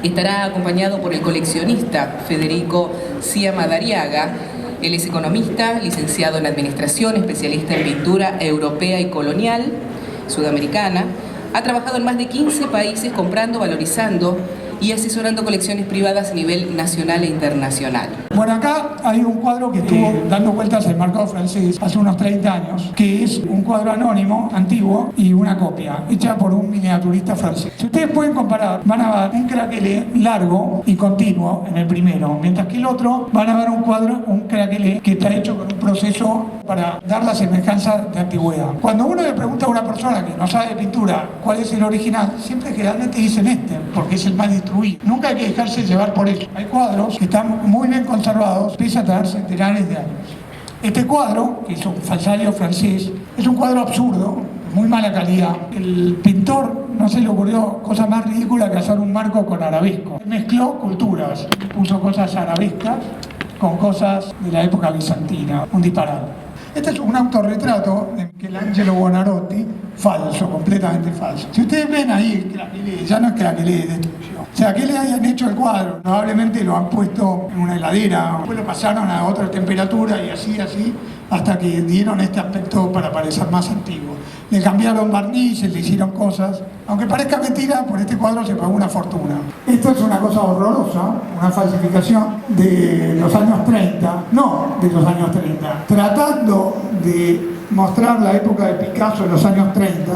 Estará acompañado por el coleccionista Federico Cia Madariaga. Él es economista, licenciado en Administración, especialista en pintura europea y colonial, sudamericana. Ha trabajado en más de 15 países comprando, valorizando y asesorando colecciones privadas a nivel nacional e internacional. Bueno, acá hay un cuadro que estuvo dando vueltas en el mercado francés hace unos 30 años, que es un cuadro anónimo, antiguo, y una copia, hecha por un miniaturista francés. Si ustedes pueden comparar, van a ver un craquelé largo y continuo en el primero, mientras que el otro van a ver un craquelé que está hecho con un proceso para dar la semejanza de antigüedad. Cuando uno le pregunta a una persona que no sabe de pintura cuál es el original, siempre generalmente dicen este, porque es el más distribuido. Nunca hay que dejarse llevar por eso. Hay cuadros que están muy bien conservados, pese a tener centenares de años. Este cuadro, que es un falsario francés, es un cuadro absurdo, muy mala calidad. El pintor no se le ocurrió cosa más ridícula que hacer un marco con arabesco. Mezcló culturas, puso cosas arabescas con cosas de la época bizantina, un disparate. Este es un autorretrato de Michelangelo Buonarroti, falso, completamente falso. Si ustedes ven ahí el craquelé, ya no es craquelé de destrucción. O sea, ¿qué le hayan hecho el cuadro? Probablemente lo han puesto en una heladera, después lo pasaron a otra temperatura y así, hasta que dieron este aspecto para parecer más antiguo. Le cambiaron barnices, le hicieron cosas. Aunque parezca mentira, por este cuadro se pagó una fortuna. Esto es una cosa horrorosa, una falsificación de los años 30, no de los años 30, tratando de mostrar la época de Picasso en los años 30,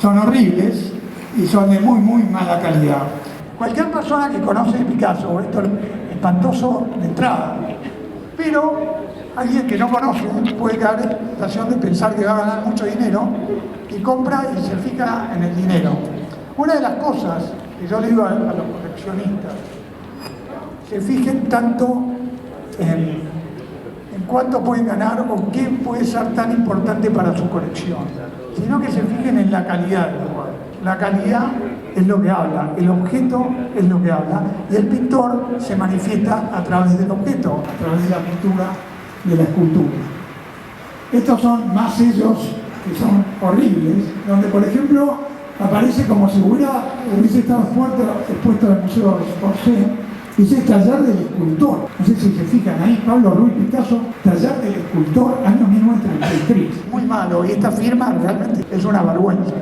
son horribles y son de muy mala calidad. Cualquier persona que conoce de Picasso, esto es espantoso de entrada, pero alguien que no conoce puede caer en la tentación de pensar que va a ganar mucho dinero y compra y se fija en el dinero. Una de las cosas que yo le digo a los coleccionistas, se fijen tanto en cuánto pueden ganar o qué puede ser tan importante para su colección, sino que se fijen en la calidad del cuadro. La calidad es lo que habla, el objeto es lo que habla, y el pintor se manifiesta a través del objeto, a través de la pintura, de la escultura. Estos son más sellos que son horribles, donde por ejemplo aparece como si hubiese estado expuesto en el Museo de Orsay. Dice taller del escultor. No sé si se fijan ahí, Pablo Ruiz Picasso, taller del escultor, año 1933. Muy malo, y esta firma realmente es una vergüenza.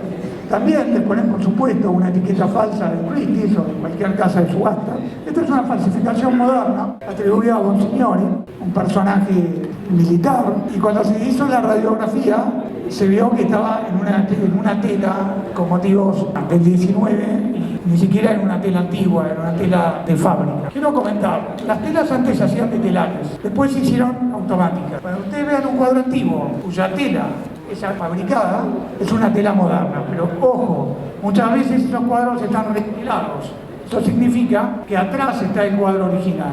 También le ponen, por supuesto, una etiqueta falsa de Christie's o de cualquier casa de subasta. Esta es una falsificación moderna, atribuida a Bonsignori, un personaje militar, y cuando se hizo la radiografía, se vio que estaba en una tela con motivos del 19, y ni siquiera en una tela antigua, en una tela de fábrica. Quiero comentar, las telas antes se hacían de telares, después se hicieron automáticas. Cuando ustedes vean un cuadro antiguo, cuya tela esa fabricada, es una tela moderna, pero ojo, muchas veces esos cuadros están reciclados. Eso significa que atrás está el cuadro original.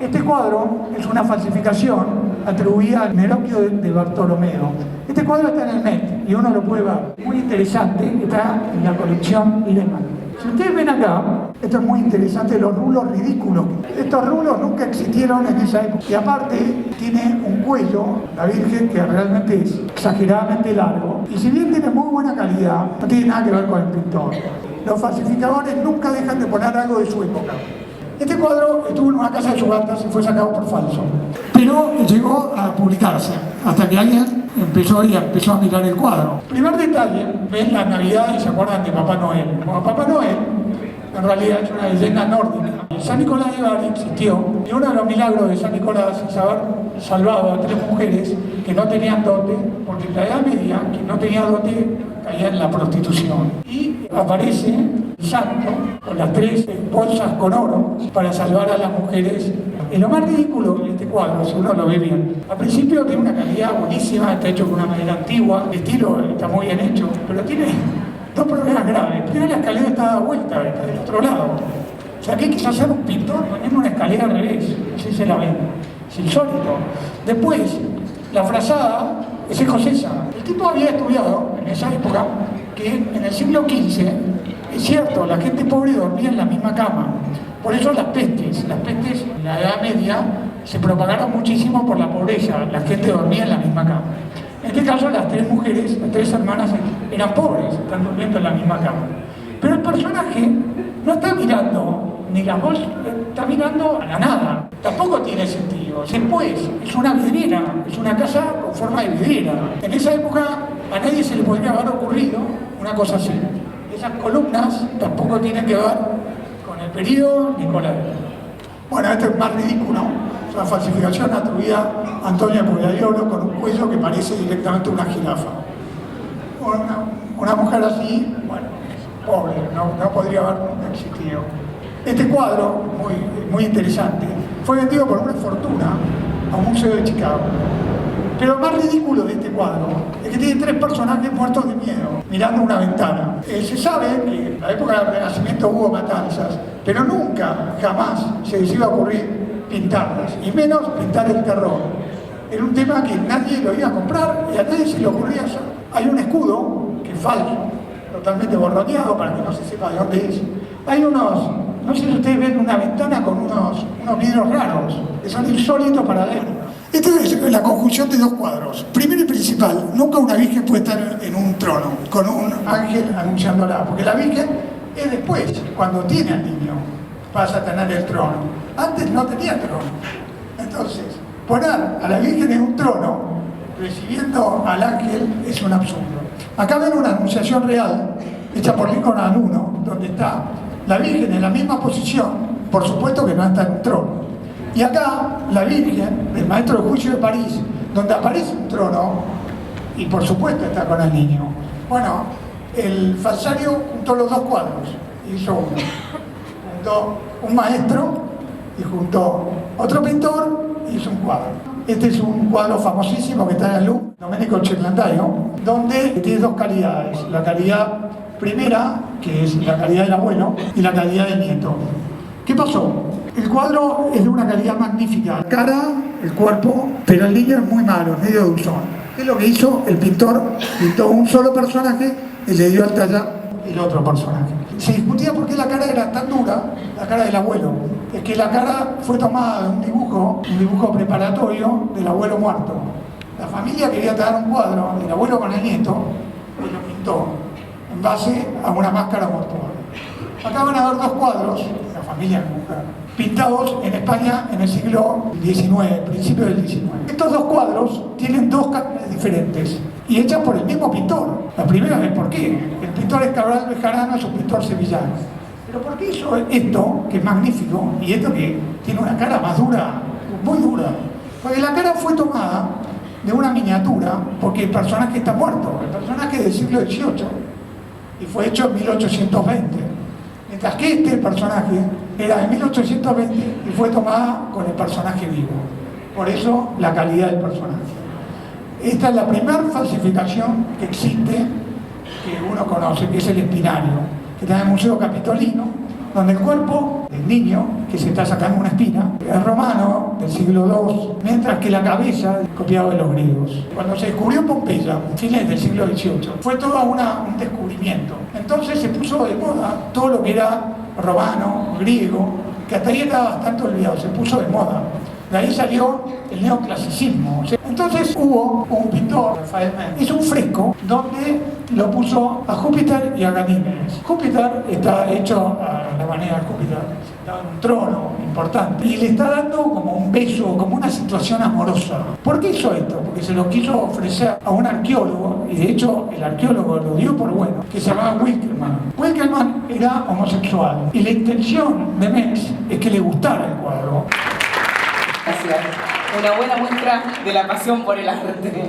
Este cuadro es una falsificación atribuida al Meroquio de Bartolomeo. Este cuadro está en el Met y uno lo puede ver. Muy interesante, está en la colección Lehmann. Si ustedes ven acá, esto es muy interesante, los rulos ridículos. Estos rulos nunca existieron en esa época. Y aparte, tiene un cuello, la Virgen, que realmente es exageradamente largo. Y si bien tiene muy buena calidad, no tiene nada que ver con el pintor. Los falsificadores nunca dejan de poner algo de su época. Este cuadro estuvo en una casa de subastas y fue sacado por falso. Pero llegó a publicarse, hasta que alguien empezó a mirar el cuadro. Primer detalle, ven la Navidad y se acuerdan de Papá Noel. Bueno, Papá Noel en realidad es una leyenda nórdica. San Nicolás de Bari existió, y uno de los milagros de San Nicolás es haber salvado a 3 mujeres que no tenían dote, porque en la Edad Media quien no tenía dote caía en la prostitución. Y aparece el santo con las 3 bolsas con oro para salvar a las mujeres. Y lo más ridículo de este cuadro, si uno lo ve bien, al principio tiene una calidad buenísima, está hecho con una madera antigua, el estilo está muy bien hecho, pero tiene 2 problemas graves. Primero, la escalera está dada vuelta, está del otro lado. O sea, ¿qué quiso hacer un pintor? Poner una escalera al revés, así se la ven. Es insólito. Después, la frazada es Hijo César. El tipo había estudiado en esa época que en el siglo XV, es cierto, la gente pobre dormía en la misma cama. Por eso las pestes en la Edad Media se propagaron muchísimo por la pobreza. La gente dormía en la misma cama. En este caso, las 3 mujeres, las 3 hermanas, eran pobres, están durmiendo en la misma cama. Pero el personaje no está mirando ni la voz está mirando a la nada. Tampoco tiene sentido. Después, es una vidriera, es una casa con forma de vidriera. En esa época a nadie se le podría haber ocurrido una cosa así. Esas columnas tampoco tienen que ver con el periodo ni con la época. Bueno, esto es más ridículo. Es una falsificación atribuida a Antonio Pollaiolo con un cuello que parece directamente una jirafa. Una mujer así, bueno, pobre, no podría haber nunca existido. Este cuadro, muy interesante, fue vendido por una fortuna a un museo de Chicago. Pero lo más ridículo de este cuadro es que tiene 3 personajes muertos de miedo, mirando una ventana. Se sabe que en la época del Renacimiento hubo matanzas, pero nunca, jamás se les iba a ocurrir pintarlas, y menos pintar el terror. Era un tema que nadie lo iba a comprar y a nadie se le ocurría hacer. Hay un escudo, que es falso, totalmente borroneado para que no se sepa de dónde es. Hay unos, no sé si ustedes ven una ventana con unos vidrios raros, que son insólitos para leer. Esta es la conjunción de 2 cuadros. Primero y principal, nunca una virgen puede estar en un trono, con un ángel anunciándola, porque la virgen es después, cuando tiene al niño, pasa a tener el trono. Antes no tenía trono. Entonces, poner a la virgen en un trono, recibiendo al ángel, es un absurdo. Acá ven una anunciación real, hecha por Lincoln alumno, donde está la virgen en la misma posición, por supuesto que no está en un trono. Y acá, la Virgen, el maestro del juicio de París, donde aparece un trono, y por supuesto está con el niño. Bueno, el falsario juntó los 2 cuadros, hizo uno. Juntó un maestro y juntó otro pintor y hizo un cuadro. Este es un cuadro famosísimo que está en el Louvre, Domenico Ghirlandaio, donde tiene 2 calidades. La calidad primera, que es la calidad del abuelo, y la calidad del nieto. ¿Qué pasó? El cuadro es de una calidad magnífica. La cara, el cuerpo, pero el niño es muy malo, medio dulzón. ¿Qué es lo que hizo? El pintor pintó un solo personaje y le dio al tallar el otro personaje. Se discutía por qué la cara era tan dura, la cara del abuelo. Es que la cara fue tomada de un dibujo preparatorio del abuelo muerto. La familia quería traer un cuadro del abuelo con el nieto y lo pintó en base a una máscara mortuoria. Acá van a ver 2 cuadros, la familia de mujer, pintados en España en el siglo XIX, principio del XIX. Estos 2 cuadros tienen 2 cámaras diferentes y hechas por el mismo pintor. La primera es ¿por qué? El pintor es Cabral Bejarano, es un pintor sevillano. Pero ¿por qué hizo esto, que es magnífico, y esto que tiene una cara más dura, muy dura? Porque la cara fue tomada de una miniatura, porque el personaje está muerto, el personaje es del siglo XVIII, y fue hecho en 1820. Mientras que este personaje era de 1820 y fue tomada con el personaje vivo. Por eso la calidad del personaje. Esta es la primera falsificación que existe, que uno conoce, que es el espinario, que está en el Museo Capitolino, donde el cuerpo del niño, que se está sacando una espina, es romano, del siglo II, mientras que la cabeza es copiado de los griegos. Cuando se descubrió Pompeya, fines del siglo XVIII, fue todo un descubrimiento. Entonces se puso de moda todo lo que era romano, griego, que hasta ahí estaba bastante olvidado, se puso de moda. De ahí salió el neoclasicismo. Entonces hubo un pintor, Rafael Mengs, hizo un fresco donde lo puso a Júpiter y a Ganímedes. Júpiter está hecho a la manera de Júpiter, sentado en un trono importante, y le está dando como un beso, como una situación amorosa. ¿Por qué hizo esto? Porque se lo quiso ofrecer a un arqueólogo, y de hecho el arqueólogo lo dio por bueno, que se llamaba Winckelmann. Winckelmann era homosexual, y la intención de Mengs es que le gustara el cuadro. Gracias. Una buena muestra de la pasión por el arte.